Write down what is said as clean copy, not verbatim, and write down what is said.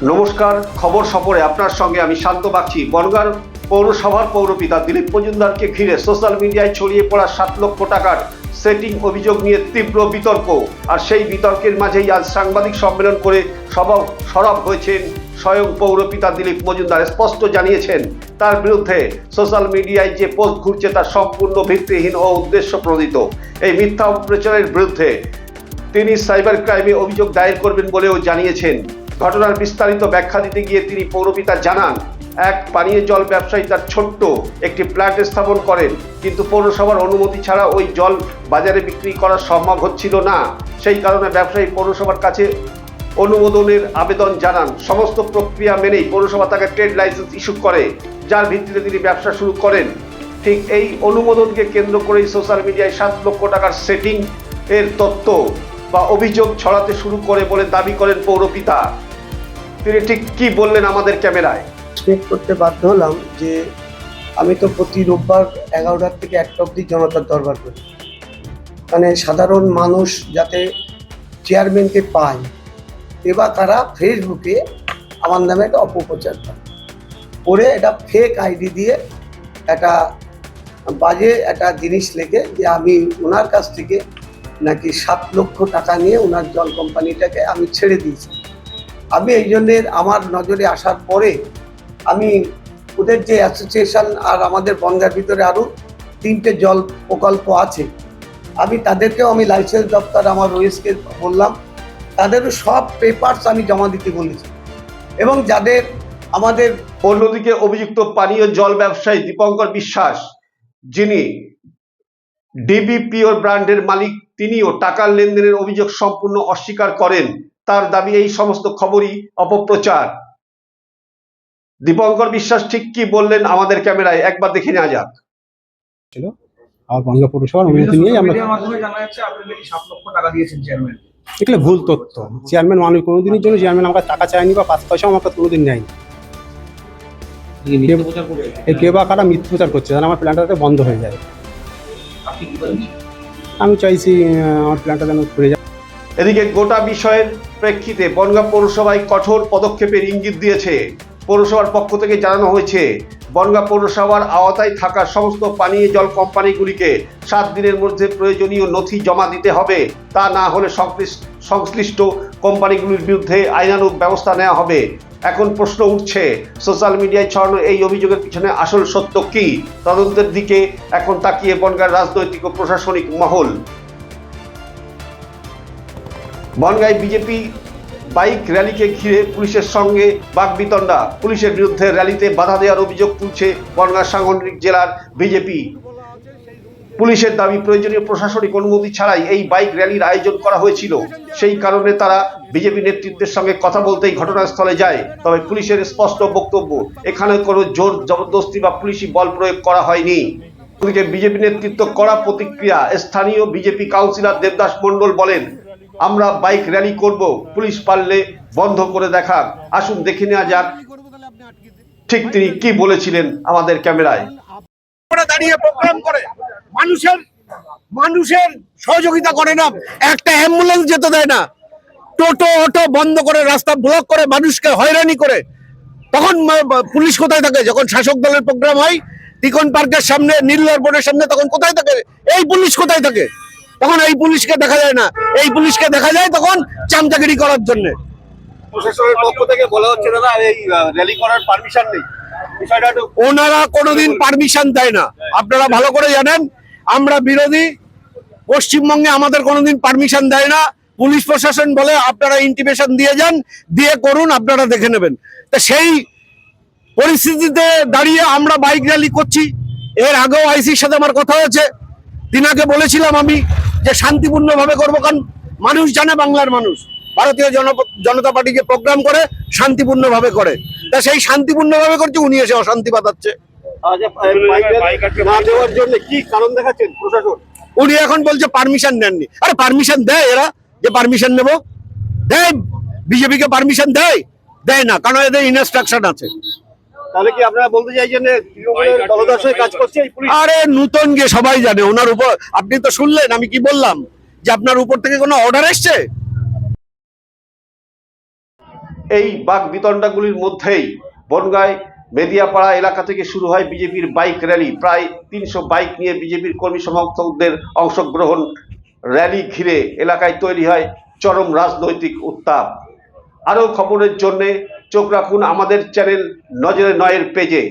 নমস্কার, খবর সফরে আপনার সঙ্গে আমি শান্ত বাগচি। বনগাঁর পৌরসভার পৌরপিতা দিলীপ মজুমদারকে ঘিরে সোশ্যাল মিডিয়ায় ছড়িয়ে পড়া 7 লক্ষ টাকার সেটিং অভিযোগ নিয়ে তীব্র বিতর্ক। আর সেই বিতর্কের মাঝেই আজ সাংবাদিক সম্মেলন করে সরব হয়েছেন স্বয়ং পৌরপিতা দিলীপ মজুমদার। স্পষ্ট জানিয়েছেন তার বিরুদ্ধে সোশ্যাল মিডিয়ায় যে পোস্ট ঘুরছে তা সম্পূর্ণ ভিত্তিহীন ও উদ্দেশ্য প্রণোদিত। এই মিথ্যা প্রচারের বিরুদ্ধে তিনি সাইবার ক্রাইমে অভিযোগ দায়ের করবেন বলেও জানিয়েছেন। ঘটনার বিস্তারিত ব্যাখ্যা দিতে গিয়ে তিনি পৌরপিতা জানান, এক পানীয় জল ব্যবসায়ী তার ছোট্ট একটি প্ল্যান্ট স্থাপন করেন, কিন্তু পৌরসভার অনুমতি ছাড়া ওই জল বাজারে বিক্রি করা সম্ভব হচ্ছিল না। সেই কারণে ব্যবসায়ী পৌরসভার কাছে অনুমোদনের আবেদন জানান। সমস্ত প্রক্রিয়া মেনেই পৌরসভা তাকে ট্রেড লাইসেন্স ইস্যু করে, যার ভিত্তিতে তিনি ব্যবসা শুরু করেন। ঠিক এই অনুমোদনকে কেন্দ্র করেই সোশ্যাল মিডিয়ায় 7 লক্ষ টাকার সেটিং এর তথ্য বা অভিযোগ ছড়াতে শুরু করে বলে দাবি করেন পৌরপিতা। তিনি ঠিক কি বললেন আমাদের ক্যামেরায়। করতে বাধ্য হলাম যে আমি তো প্রতি রোববার 11টার থেকে 1টা অবধি জনতার দরবার করি, মানে সাধারণ মানুষ যাতে চেয়ারম্যানকে পায়, এবার তারা ফেসবুকে আমার নামে একটা অপপ্রচার করে এটা ফেক আইডি দিয়ে একটা বাজে একটা জিনিস লেখে যে আমি ওনার কাছ থেকে নাকি 7 লক্ষ টাকা নিয়ে ওনার জল কোম্পানিটাকে আমি ছেড়ে দিয়েছি। আমি এই জন্যে আমার নজরে আসার পরে আমি ওদের যে অ্যাসোসিয়েশন আর আমাদের বনগাঁর ভিতরে আরও 3টে জল প্রকল্প আছে, আমি তাদেরকেও আমি লাইসেন্স দপ্তর আমার ওএসকে বললাম, তাদেরও সব পেপারস আমি জমা দিতে বলেছি। এবং যাদের আমাদের অন্যদিকে অভিযুক্ত পানীয় জল ব্যবসায়ী দীপঙ্কর বিশ্বাস, যিনি ডিবিপিওর ব্র্যান্ডের মালিক, তিনিও টাকার লেনদেনের অভিযোগ সম্পূর্ণ অস্বীকার করেন। তার দাবি এই সমস্ত খবরই অপপ্রচার। দীপঙ্কর বিশ্বাস ঠিক কি বললেন আমাদের ক্যামেরায় একবার দেখে নেওয়া যাক। আর বনগাঁ পৌরসভার অনুমতি নিয়ে আমরা মাধ্যমে জানা যাচ্ছে আপনি নাকি 7 লক্ষ টাকা দিয়েছেন চেয়ারম্যান। এগুলো ভুল তথ্য। চেয়ারম্যান মানুষ কোনোদিনের জন্য চেয়ারম্যান আমার টাকা চায়নি বা 5 পয়সাও আমাকে কোনোদিন নেয়নি। এই কে বা কারা মিথ্যা প্রচার করছে, যেন আমার প্ল্যানটা বন্ধ হয়ে যায়। আমি চাইছি আমার প্ল্যানটা যেন ঘুরে যায়। এদিকে গোটা বিষয়ের প্রেক্ষিতে বনগাঁ পৌরসভায় কঠোর পদক্ষেপের ইঙ্গিত দিয়েছে। পৌরসভার পক্ষ থেকে জানানো হয়েছে, বনগাঁ পৌরসভার আওতায় থাকা সমস্ত পানীয় জল কোম্পানিগুলিকে 7 দিনের মধ্যে প্রয়োজনীয় নথি জমা দিতে হবে। তা না হলে সংশ্লিষ্ট কোম্পানিগুলির বিরুদ্ধে আইনানুগ ব্যবস্থা নেওয়া হবে। এখন প্রশ্ন উঠছে, সোশ্যাল মিডিয়ায় ছড়ানো এই অভিযোগের পিছনে আসল সত্য কি? তদন্তের দিকে এখন তাকিয়ে বনগাঁর রাজনৈতিক ও প্রশাসনিক মহল। বনগাঁয় বিজেপি বাইক র্যালিকে ঘিরে পুলিশের সঙ্গে বাকবিতণ্ডা। পুলিশের বিরুদ্ধে র্যালিতে বাধা দেওয়ার অভিযোগ তুলছে বনগাঁ সাংগঠনিক জেলার বিজেপি। পুলিশের দাবি, প্রয়োজনীয় প্রশাসনিক অনুমতি ছাড়াই এই বাইক র্যালির আয়োজন করা হয়েছিল। সেই কারণে তারা বিজেপি নেতৃত্বের সঙ্গে কথা বলতেই ঘটনাস্থলে যায়। তবে পুলিশের স্পষ্ট বক্তব্য, এখানে কোনো জোর জবরদস্তি বা পুলিশি বল প্রয়োগ করা হয়নি। ওদিকে বিজেপি নেতৃত্ব কড়া প্রতিক্রিয়া। স্থানীয় বিজেপি কাউন্সিলর দেবদাস মণ্ডল বলেন, আমরা বাইক র্যালি করব, পুলিশ পারলে বন্ধ করে দেখাক। আসুন দেখে নেওয়া যাক ঠিক তিনি কি বলেছিলেন আমাদের ক্যামেরায়। দাঁড়িয়ে প্রোগ্রাম করে মানুষের সহযোগিতা করে না, একটা অ্যাম্বুলেন্স যেতে দেয় না, টোটো অটো বন্ধ করে রাস্তা ব্লক করে মানুষকে হয়রানি করে। তখন পুলিশ কোথায় থাকে? যখন শাসক দলের প্রোগ্রাম হয় টিকন পার্কের সামনে, নীল বোর্ডের সামনে, তখন কোথায় থাকে? এই পুলিশ কোথায় থাকে? তখন এই পুলিশকে দেখা যায় না। এই পুলিশকে দেখা যায় তখন চামচাগিরি করার জন্য। প্রশাসনের পক্ষ থেকে বলা হচ্ছে দাদা এই র্যালি করার পারমিশন নেই। ওনারা কোনোদিন পারমিশন দেয় না, আপনারা ভালো করে জানেন। আমরা বিরোধী, পশ্চিমবঙ্গে আমাদের কোনোদিন পারমিশন দেয় না। পুলিশ প্রশাসন বলে আপনারা ইন্টিমেশন দিয়ে যান, দিয়ে করুন, আপনারা দেখে নেবেন। তা সেই পরিস্থিতিতে দাঁড়িয়ে আমরা বাইক র্যালি করছি। এর আগেও আইসির সাথে আমার কথা হয়েছে, তিনাকে বলেছিলাম আমি যে শান্তিপূর্ণভাবে করবো, কারণ মানুষ জানে বাংলার মানুষ ভারতীয় জনতা পার্টি যে প্রোগ্রাম করে শান্তিপূর্ণভাবে করে। তা সেই শান্তিপূর্ণভাবে করছে, উনি এসে অশান্তি বাঁধাচ্ছে। কি কারণ দেখাচ্ছেন প্রশাসন? উনি এখন বলছে পারমিশন নেননি। আরে পারমিশন দেয় এরা, যে পারমিশন নেব? দেয়? বিজেপিকে পারমিশন দেয়? দেয় না, কারণ এদের ইনস্ট্রাকশন আছে। তাহলে কি আপনারা বলতে চাইছেন তৃণমূলের দলদাসের কাজ করছে এই পুলিশ? আরে নূতন গে সবাই জানে ওনার উপর। আপনি তো শুনলেন আমি কি বললাম, যে আপনার উপর থেকে কোনো অর্ডার এসছে? এই বাক বিতণ্ডাগুলির মধ্যেই বনগাঁয় মেদিয়াপাড়া এলাকা থেকে শুরু হয় বিজেপির বাইক র্যালি। প্রায় 300 বাইক নিয়ে বিজেপির কর্মী সমর্থকদের অংশগ্রহণ। র্যালি ঘিরে এলাকায় তৈরি হয় চরম রাজনৈতিক উত্তাপ। আরও খবরের জন্য চোখ রাখুন আমাদের চ্যানেল নজরে নয়ের পেজে।